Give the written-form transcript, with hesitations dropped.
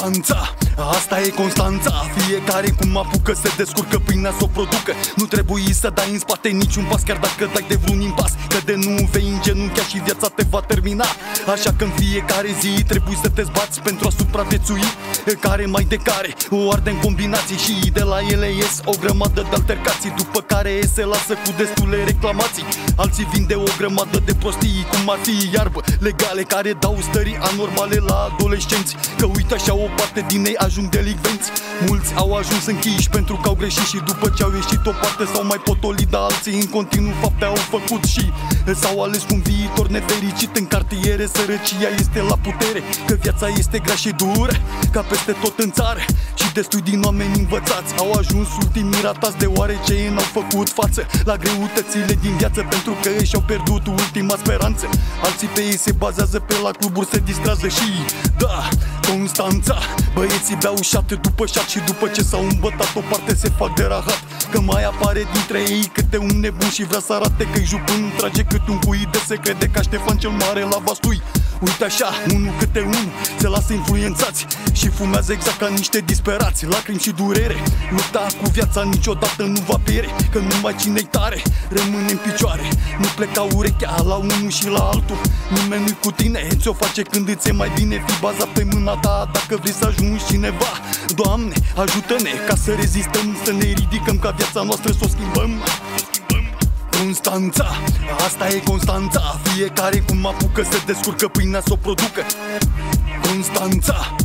Constanța, asta e Constanța. Fiecare cum apucă se descurcă pâinea s-o producă. Nu trebuie să dai în spate niciun pas, chiar dacă dai de vreun impas, că de nu vei îngenunchea și viața te va termina. Așa că în fiecare zi trebuie să te zbați pentru a supraviețui. Care mai de care o arde în combinații și de la ele ies o grămadă de altercații, după care se lasă cu destule reclamații. Alții vin de o grămadă de prostii, cum ar fi iarbă legale care dau stări anormale la adolescenți, că uite așa o parte din ei ajung delicvenți. Mulți au ajuns închiși pentru că au greșit și după ce au ieșit o parte s-au mai potolit, dar alții în continuu fapte au făcut și s-au ales cu un viitor nefericit. În cartiere sărăcia este la putere, că viața este grea și dură ca peste tot în țară, și destui din oameni învățați au ajuns ultimii ratați, deoarece n-au făcut față la greutățile din viață, pentru că și-au pierdut ultima speranță. Alții pe ei se bazează pe la cluburi, se distrează și da, Constanța. Băieții beau șat după șat și după ce s-au îmbătat o parte se fac de rahat, că mai apare dintre ei câte un nebun și vrea să arate că-i jupân, trage cât un cui de se crede ca Ștefan cel Mare la vastui. Uite așa, unul câte unul se lasă influențați și fumează exact ca niște disperați. Lacrimi și durere, lupta cu viața niciodată nu va pierde, că numai cine-i tare rămâne în picioare. Nu pleca urechea la unul și la altul, nimeni nu-i cu tine, ți-o face când îți e mai bine. Fi bazat pe mâna ta dacă vrei să ajungi cineva. Doamne, ajută-ne ca să rezistăm, să ne ridicăm, ca viața noastră să o schimbăm. Constanța, asta e Constanța. Fiecare cum apucă se descurcă pâinea s-o producă. Constanța.